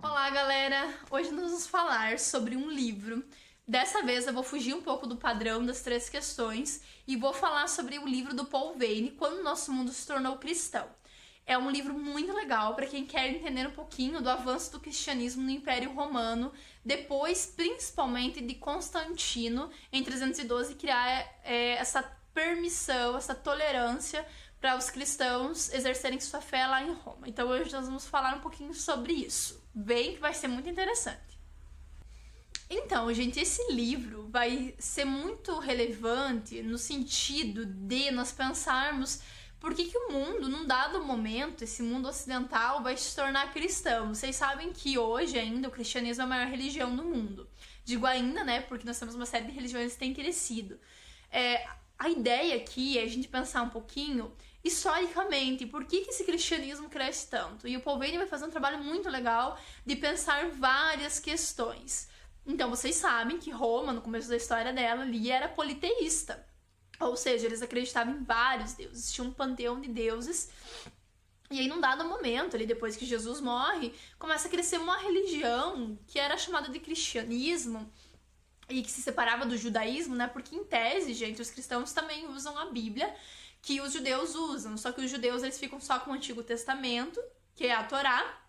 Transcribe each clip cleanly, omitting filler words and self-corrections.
Olá, galera! Hoje nós vamos falar sobre um livro. Dessa vez eu vou fugir um pouco do padrão das 3 questões e vou falar sobre o livro do Paul Veyne, Quando Nosso Mundo se Tornou Cristão. É um livro muito legal para quem quer entender um pouquinho do avanço do cristianismo no Império Romano, depois principalmente de Constantino, em 312, criar essa permissão, essa tolerância para os cristãos exercerem sua fé lá em Roma. Então hoje nós vamos falar um pouquinho sobre isso. Vem que vai ser muito interessante. Então, gente, esse livro vai ser muito relevante no sentido de nós pensarmos por que o mundo, num dado momento, esse mundo ocidental vai se tornar cristão. Vocês sabem que hoje ainda o cristianismo é a maior religião do mundo. Digo ainda, né, porque nós temos uma série de religiões que têm crescido. A ideia aqui é a gente pensar um pouquinho historicamente, por que esse cristianismo cresce tanto? E o Paul Veyne vai fazer um trabalho muito legal de pensar várias questões. Então, vocês sabem que Roma, no começo da história dela, ali era politeísta. Ou seja, eles acreditavam em vários deuses, tinha um panteão de deuses. E aí, num dado momento, ali depois que Jesus morre, começa a crescer uma religião que era chamada de cristianismo e que se separava do judaísmo, né? Porque, em tese, gente, os cristãos também usam a Bíblia, que os judeus usam. Só que os judeus, eles ficam só com o Antigo Testamento, que é a Torá,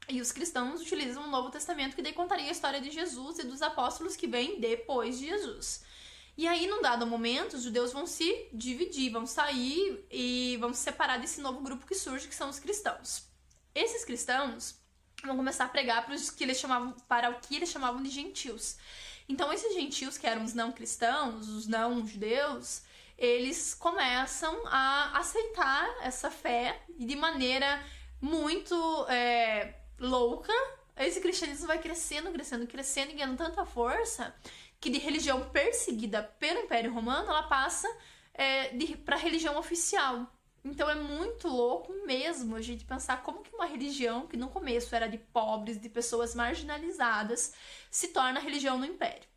e os cristãos utilizam o Novo Testamento, que daí contaria a história de Jesus e dos apóstolos que vêm depois de Jesus. E aí, num dado momento, os judeus vão se dividir, vão sair e vão se separar desse novo grupo que surge, que são os cristãos. Esses cristãos vão começar a pregar para o que eles chamavam de gentios. Então, esses gentios, que eram os não cristãos, os não judeus, eles começam a aceitar essa fé e de maneira muito louca. Esse cristianismo vai crescendo, crescendo, crescendo e ganhando tanta força que de religião perseguida pelo Império Romano, ela passa para religião oficial. Então é muito louco mesmo a gente pensar como que uma religião que no começo era de pobres, de pessoas marginalizadas, se torna religião no Império.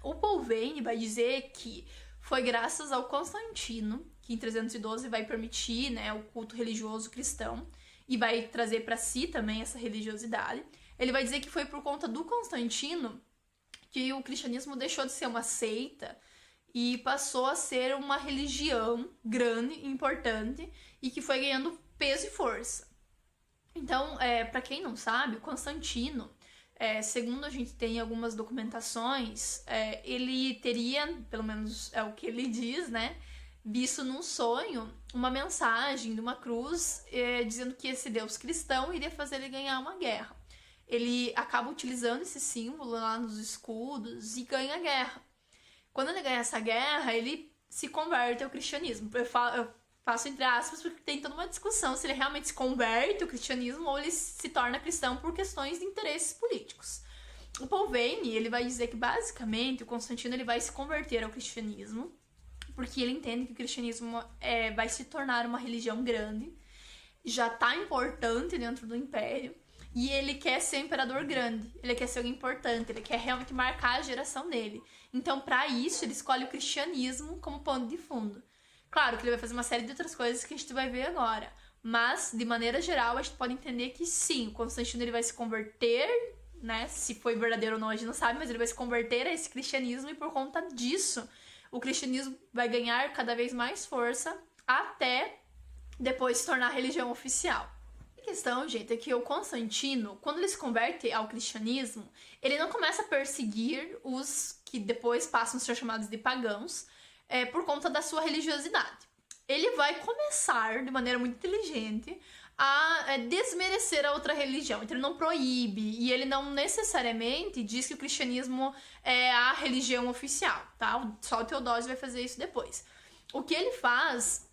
O Paul Veyne vai dizer que foi graças ao Constantino, que em 312 vai permitir, né, o culto religioso cristão e vai trazer para si também essa religiosidade. Ele vai dizer que foi por conta do Constantino que o cristianismo deixou de ser uma seita e passou a ser uma religião grande e importante e que foi ganhando peso e força. Então, para quem não sabe, o Constantino, segundo a gente tem algumas documentações, ele teria, pelo menos é o que ele diz, né, visto num sonho uma mensagem de uma cruz dizendo que esse deus cristão iria fazer ele ganhar uma guerra. Ele acaba utilizando esse símbolo lá nos escudos e ganha a guerra. Quando ele ganha essa guerra, ele se converte ao cristianismo. Eu faço entre aspas porque tem toda uma discussão se ele realmente se converte ao cristianismo ou ele se torna cristão por questões de interesses políticos. O Paul Veyne, ele vai dizer que basicamente o Constantino ele vai se converter ao cristianismo porque ele entende que o cristianismo vai se tornar uma religião grande, já está importante dentro do império. E ele quer ser um imperador grande, ele quer ser alguém importante, ele quer realmente marcar a geração dele. Então, para isso, ele escolhe o cristianismo como pano de fundo. Claro que ele vai fazer uma série de outras coisas que a gente vai ver agora. Mas, de maneira geral, a gente pode entender que sim, o Constantino ele vai se converter, né? Se foi verdadeiro ou não, a gente não sabe, mas ele vai se converter a esse cristianismo e por conta disso, o cristianismo vai ganhar cada vez mais força até depois se tornar religião oficial. A questão, gente, é que o Constantino, quando ele se converte ao cristianismo, ele não começa a perseguir os que depois passam a ser chamados de pagãos por conta da sua religiosidade. Ele vai começar, de maneira muito inteligente, a desmerecer a outra religião. Então ele não proíbe e ele não necessariamente diz que o cristianismo é a religião oficial, tá? Só o Teodósio vai fazer isso depois. O que ele faz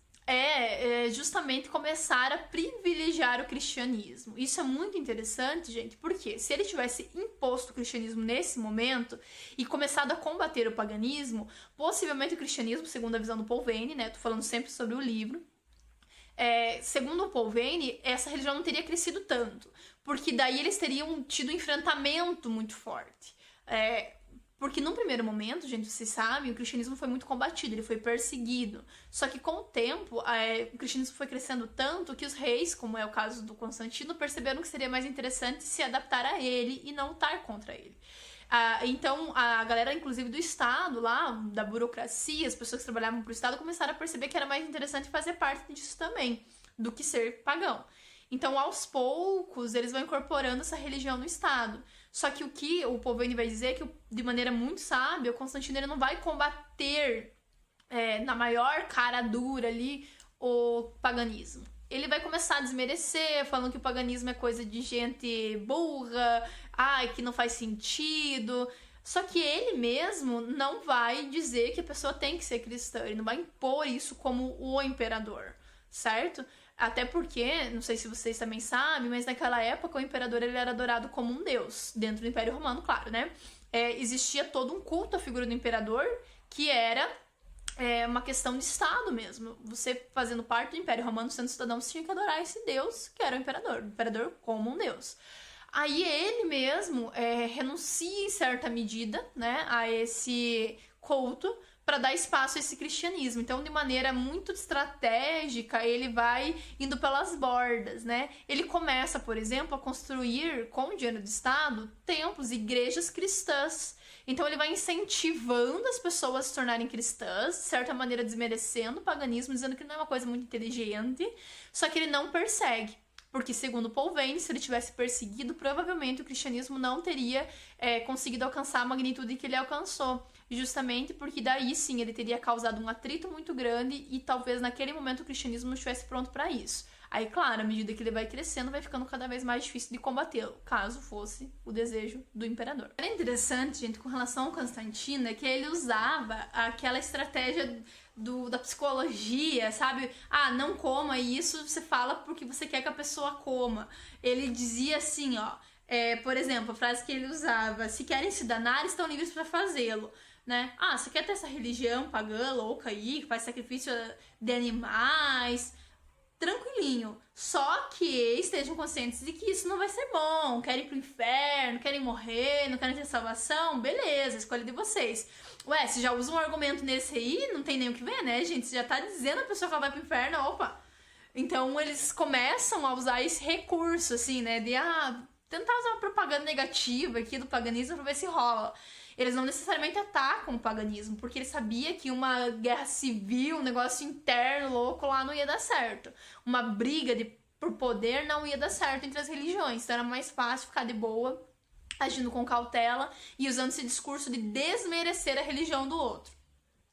justamente começar a privilegiar o cristianismo. Isso é muito interessante, gente, porque se ele tivesse imposto o cristianismo nesse momento e começado a combater o paganismo, possivelmente o cristianismo, segundo a visão do Paul Veyne, né, tô falando sempre sobre o livro, segundo o Paul Veyne, essa religião não teria crescido tanto, porque daí eles teriam tido um enfrentamento muito forte. Porque num primeiro momento, gente, vocês sabem, o cristianismo foi muito combatido, ele foi perseguido. Só que com o tempo, o cristianismo foi crescendo tanto que os reis, como é o caso do Constantino, perceberam que seria mais interessante se adaptar a ele e não lutar contra ele. Então, a galera, inclusive, do Estado lá, da burocracia, as pessoas que trabalhavam pro Estado, começaram a perceber que era mais interessante fazer parte disso também, do que ser pagão. Então, aos poucos, eles vão incorporando essa religião no Estado. Só que o que o Poveni vai dizer é que, de maneira muito sábia, o Constantino ele não vai combater na maior cara dura ali o paganismo. Ele vai começar a desmerecer, falando que o paganismo é coisa de gente burra, que não faz sentido. Só que ele mesmo não vai dizer que a pessoa tem que ser cristã, ele não vai impor isso como o imperador, certo? Até porque, não sei se vocês também sabem, mas naquela época o imperador ele era adorado como um deus, dentro do Império Romano, claro, né? Existia todo um culto à figura do imperador, que era uma questão de Estado mesmo. Você fazendo parte do Império Romano, sendo cidadão, você tinha que adorar esse deus, que era o imperador como um deus. Aí ele mesmo renuncia em certa medida, né, a esse culto, para dar espaço a esse cristianismo. Então, de maneira muito estratégica, ele vai indo pelas bordas, né? Ele começa, por exemplo, a construir, com o dinheiro do Estado, templos, igrejas cristãs. Então, ele vai incentivando as pessoas a se tornarem cristãs, de certa maneira desmerecendo o paganismo, dizendo que não é uma coisa muito inteligente, só que ele não persegue. Porque, segundo Paul Vane, se ele tivesse perseguido, provavelmente o cristianismo não teria conseguido alcançar a magnitude que ele alcançou. Justamente porque daí sim ele teria causado um atrito muito grande e talvez naquele momento o cristianismo não estivesse pronto para isso. Aí, claro, à medida que ele vai crescendo, vai ficando cada vez mais difícil de combatê-lo, caso fosse o desejo do imperador. Era interessante, gente, com relação ao Constantino, é que ele usava aquela estratégia da psicologia, sabe? Não coma isso, você fala porque você quer que a pessoa coma. Ele dizia assim, ó, por exemplo, a frase que ele usava: se querem se danar, estão livres para fazê-lo. Né? Você quer ter essa religião pagã, louca aí, que faz sacrifício de animais, tranquilinho. Só que estejam conscientes de que isso não vai ser bom. Querem ir pro inferno, querem morrer, não querem ter salvação? Beleza, escolha de vocês. Ué, se já usa um argumento nesse aí, não tem nem o que ver, né, gente? Você já tá dizendo a pessoa que ela vai pro inferno, opa. Então eles começam a usar esse recurso, assim, né, de tentar usar uma propaganda negativa aqui do paganismo pra ver se rola. Eles não necessariamente atacam o paganismo, porque ele sabia que uma guerra civil, um negócio interno louco lá não ia dar certo. Uma briga por poder não ia dar certo entre as religiões. Então era mais fácil ficar de boa, agindo com cautela e usando esse discurso de desmerecer a religião do outro.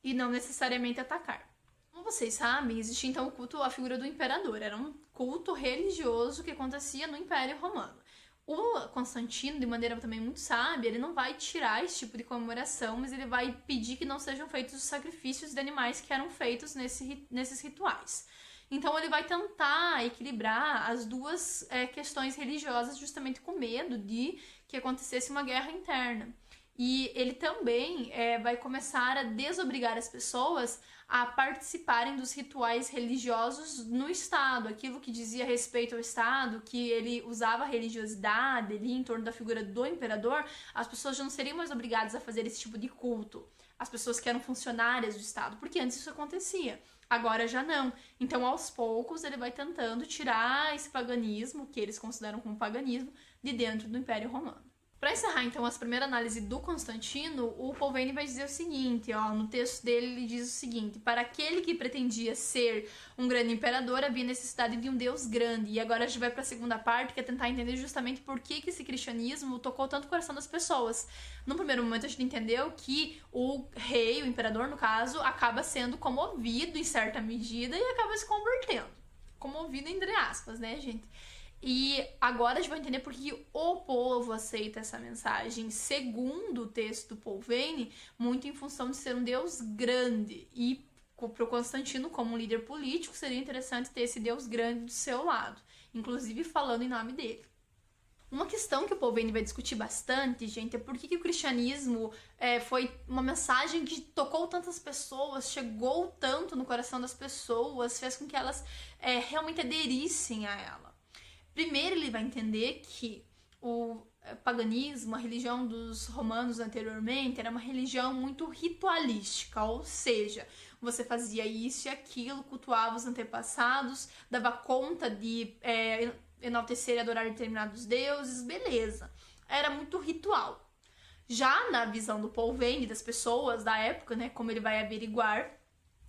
E não necessariamente atacar. Como vocês sabem, existia então o culto à figura do imperador. Era um culto religioso que acontecia no Império Romano. O Constantino, de maneira também muito sábia, ele não vai tirar esse tipo de comemoração, mas ele vai pedir que não sejam feitos os sacrifícios de animais que eram feitos nesses rituais. Então ele vai tentar equilibrar as duas questões religiosas, justamente com medo de que acontecesse uma guerra interna. E ele também vai começar a desobrigar as pessoas a participarem dos rituais religiosos no Estado, aquilo que dizia respeito ao Estado, que ele usava a religiosidade ali em torno da figura do imperador, as pessoas já não seriam mais obrigadas a fazer esse tipo de culto. As pessoas que eram funcionárias do Estado, porque antes isso acontecia. Agora já não. Então, aos poucos, ele vai tentando tirar esse paganismo, que eles consideram como paganismo, de dentro do Império Romano. Para encerrar, então, essa primeira análise do Constantino, o Paul Vane vai dizer o seguinte, no texto dele ele diz o seguinte: para aquele que pretendia ser um grande imperador, havia necessidade de um Deus grande. E agora a gente vai para a segunda parte, que é tentar entender justamente por que esse cristianismo tocou tanto o coração das pessoas. No primeiro momento a gente entendeu que o rei, o imperador no caso, acaba sendo comovido em certa medida e acaba se convertendo. Comovido entre aspas, né, gente? E agora a gente vai entender por que o povo aceita essa mensagem, segundo o texto do Paul Vane, muito em função de ser um Deus grande. E para o Constantino, como um líder político, seria interessante ter esse Deus grande do seu lado, inclusive falando em nome dele. Uma questão que o Paul Vane vai discutir bastante, gente, é por que o cristianismo foi uma mensagem que tocou tantas pessoas, chegou tanto no coração das pessoas, fez com que elas realmente aderissem a ela. Primeiro, ele vai entender que paganismo, a religião dos romanos anteriormente, era uma religião muito ritualística, ou seja, você fazia isso e aquilo, cultuava os antepassados, dava conta de enaltecer e adorar determinados deuses, beleza. Era muito ritual. Já na visão do Paul Vane, das pessoas da época, né, como ele vai averiguar,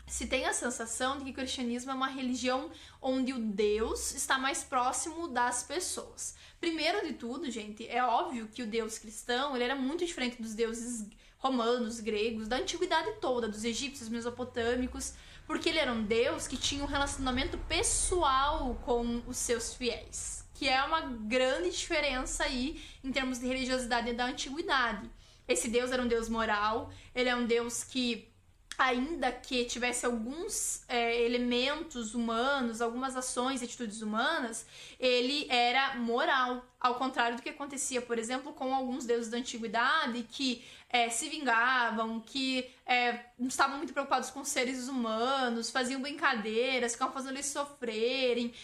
se tem a sensação de que o cristianismo é uma religião onde o Deus está mais próximo das pessoas. Primeiro de tudo, gente, é óbvio que o Deus cristão ele era muito diferente dos deuses romanos, gregos, da antiguidade toda, dos egípcios, mesopotâmicos, porque ele era um Deus que tinha um relacionamento pessoal com os seus fiéis, que é uma grande diferença aí em termos de religiosidade da antiguidade. Esse Deus era um Deus moral, ele é um Deus que, ainda que tivesse alguns elementos humanos, algumas ações e atitudes humanas, ele era moral. Ao contrário do que acontecia, por exemplo, com alguns deuses da antiguidade que se vingavam, que não estavam muito preocupados com os seres humanos, faziam brincadeiras, ficavam fazendo eles sofrerem,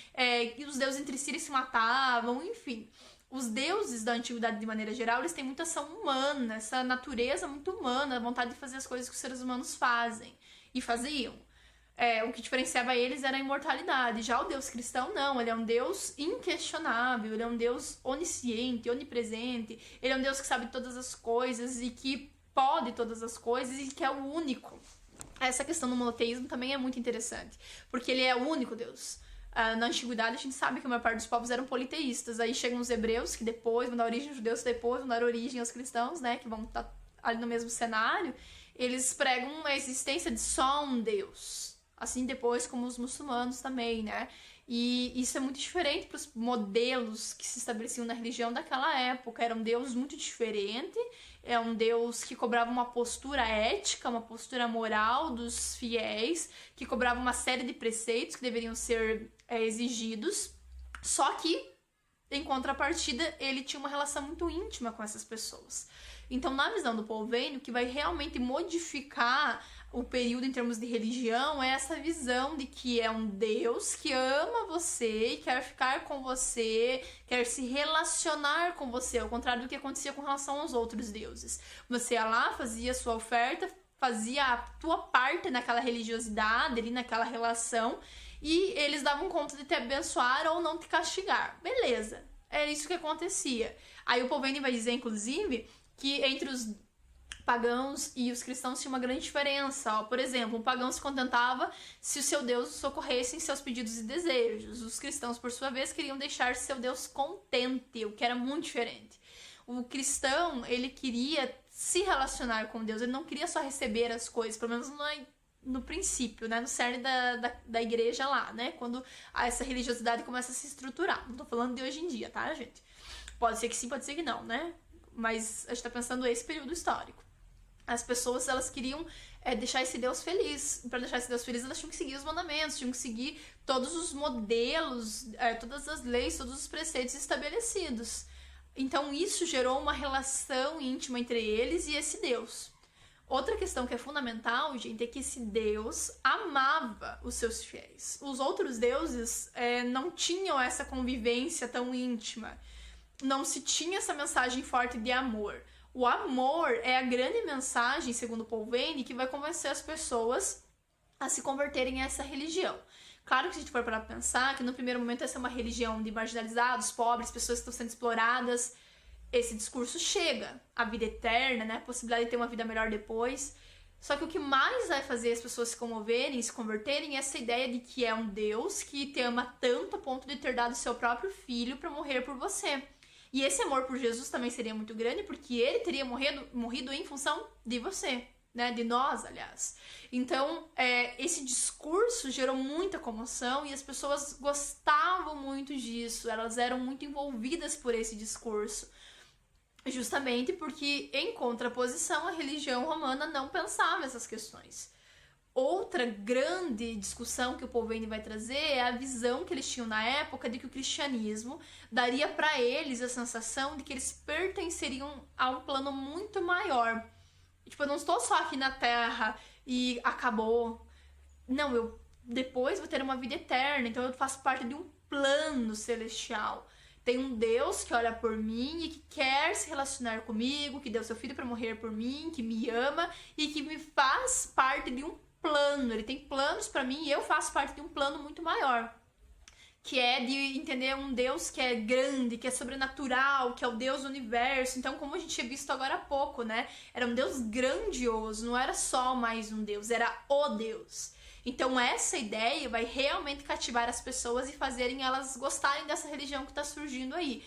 e os deuses entre si eles se matavam, enfim. Os deuses da antiguidade, de maneira geral, eles têm muita ação humana, essa natureza muito humana, a vontade de fazer as coisas que os seres humanos fazem e faziam. O que diferenciava eles era a imortalidade. Já o Deus cristão, não. Ele é um Deus inquestionável, ele é um Deus onisciente, onipresente, ele é um Deus que sabe todas as coisas e que pode todas as coisas e que é o único. Essa questão do monoteísmo também é muito interessante, porque ele é o único Deus. Na antiguidade, a gente sabe que a maior parte dos povos eram politeístas. Aí chegam os hebreus, que depois vão dar origem aos judeus, depois vão dar origem aos cristãos, né? Que vão estar ali no mesmo cenário. Eles pregam a existência de só um Deus. Assim depois como os muçulmanos também, né? E isso é muito diferente para os modelos que se estabeleciam na religião daquela época. Era um Deus muito diferente, é um Deus que cobrava uma postura ética, uma postura moral dos fiéis, que cobrava uma série de preceitos que deveriam ser exigidos, só que, em contrapartida, ele tinha uma relação muito íntima com essas pessoas. Então, na visão do Paul Vane, o que vai realmente modificar o período em termos de religião é essa visão de que é um Deus que ama você e quer ficar com você, quer se relacionar com você, ao contrário do que acontecia com relação aos outros deuses. Você ia lá, fazia a sua oferta, fazia a tua parte naquela religiosidade, ali naquela relação, e eles davam conta de te abençoar ou não te castigar. Beleza, era isso que acontecia. Aí o Paul Vane vai dizer, inclusive, que entre os pagãos e os cristãos tinha uma grande diferença. Por exemplo, o pagão se contentava se o seu Deus socorresse em seus pedidos e desejos. Os cristãos, por sua vez, queriam deixar seu Deus contente, o que era muito diferente. O cristão, ele queria se relacionar com Deus, ele não queria só receber as coisas, pelo menos no princípio, né? No cerne da igreja lá, né? Quando essa religiosidade começa a se estruturar. Não tô falando de hoje em dia, tá, gente? Pode ser que sim, pode ser que não, né? Mas a gente tá pensando esse período histórico. As pessoas, elas queriam deixar esse Deus feliz. Para deixar esse Deus feliz, elas tinham que seguir os mandamentos, tinham que seguir todos os modelos, todas as leis, todos os preceitos estabelecidos. Então, isso gerou uma relação íntima entre eles e esse Deus. Outra questão que é fundamental, gente, é que esse Deus amava os seus fiéis. Os outros deuses não tinham essa convivência tão íntima. Não se tinha essa mensagem forte de amor. O amor é a grande mensagem, segundo Paul Vane, que vai convencer as pessoas a se converterem a essa religião. Claro que se a gente for para pensar que no primeiro momento essa é uma religião de marginalizados, pobres, pessoas que estão sendo exploradas, esse discurso chega. A vida eterna, né? A possibilidade de ter uma vida melhor depois. Só que o que mais vai fazer as pessoas se comoverem, se converterem, é essa ideia de que é um Deus que te ama tanto a ponto de ter dado seu próprio filho para morrer por você. E esse amor por Jesus também seria muito grande, porque ele teria morrido em função de você, né? De nós, aliás. Então, esse discurso gerou muita comoção e as pessoas gostavam muito disso. Elas eram muito envolvidas por esse discurso. Justamente porque, em contraposição, a religião romana não pensava essas questões. Outra grande discussão que o Paul Vane vai trazer é a visão que eles tinham na época de que o cristianismo daria para eles a sensação de que eles pertenceriam a um plano muito maior. Tipo, eu não estou só aqui na Terra e acabou. Não, eu depois vou ter uma vida eterna, então eu faço parte de um plano celestial. Tem um Deus que olha por mim e que quer se relacionar comigo, que deu seu filho para morrer por mim, que me ama e que me faz parte de um plano. Ele tem planos para mim e eu faço parte de um plano muito maior, que é de entender um Deus que é grande, que é sobrenatural, que é o Deus do universo. Então, como a gente tinha visto agora há pouco, né? Era um Deus grandioso, não era só mais um Deus, era o Deus. Então, essa ideia vai realmente cativar as pessoas e fazerem elas gostarem dessa religião que está surgindo aí.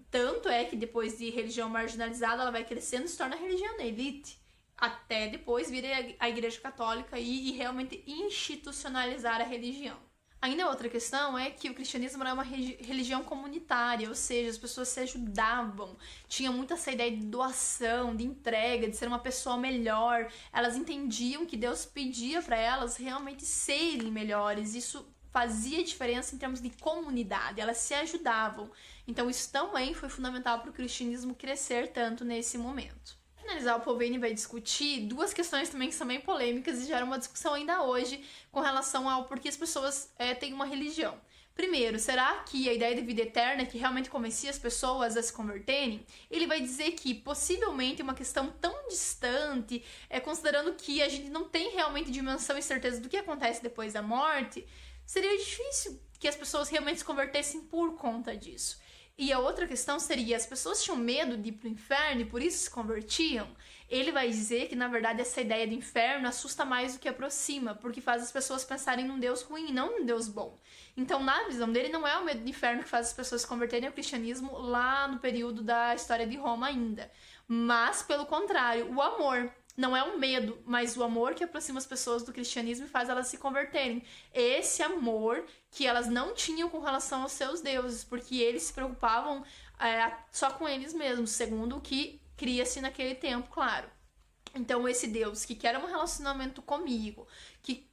Tanto é que depois de religião marginalizada, ela vai crescendo e se torna religião da elite. Até depois vir a Igreja Católica e realmente institucionalizar a religião. Ainda outra questão é que o cristianismo era uma religião comunitária, ou seja, as pessoas se ajudavam, tinha muito essa ideia de doação, de entrega, de ser uma pessoa melhor. Elas entendiam que Deus pedia para elas realmente serem melhores, isso fazia diferença em termos de comunidade, elas se ajudavam. Então isso também foi fundamental para o cristianismo crescer tanto nesse momento. Para finalizar, o Paul Veyne vai discutir duas questões também que são bem polêmicas e geram uma discussão ainda hoje com relação ao porquê as pessoas têm uma religião. Primeiro, será que a ideia de vida eterna que realmente convencia as pessoas a se converterem? Ele vai dizer que possivelmente uma questão tão distante, considerando que a gente não tem realmente dimensão e certeza do que acontece depois da morte, seria difícil que as pessoas realmente se convertessem por conta disso. E a outra questão seria, as pessoas tinham medo de ir pro inferno e por isso se convertiam? Ele vai dizer que, na verdade, essa ideia do inferno assusta mais do que aproxima, porque faz as pessoas pensarem num Deus ruim, não num Deus bom. Então, na visão dele, não é o medo do inferno que faz as pessoas se converterem ao cristianismo lá no período da história de Roma ainda. Mas, pelo contrário, o amor. Não é um medo, mas o amor que aproxima as pessoas do cristianismo e faz elas se converterem. Esse amor que elas não tinham com relação aos seus deuses, porque eles se preocupavam só com eles mesmos, segundo o que cria-se naquele tempo, claro. Então, esse Deus que quer um relacionamento comigo, que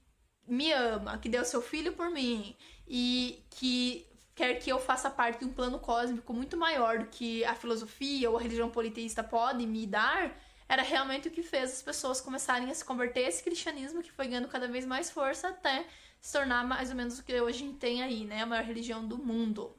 me ama, que deu seu filho por mim e que quer que eu faça parte de um plano cósmico muito maior do que a filosofia ou a religião politeísta pode me dar, era realmente o que fez as pessoas começarem a se converter a esse cristianismo que foi ganhando cada vez mais força até se tornar mais ou menos o que hoje a gente tem aí, né? A maior religião do mundo.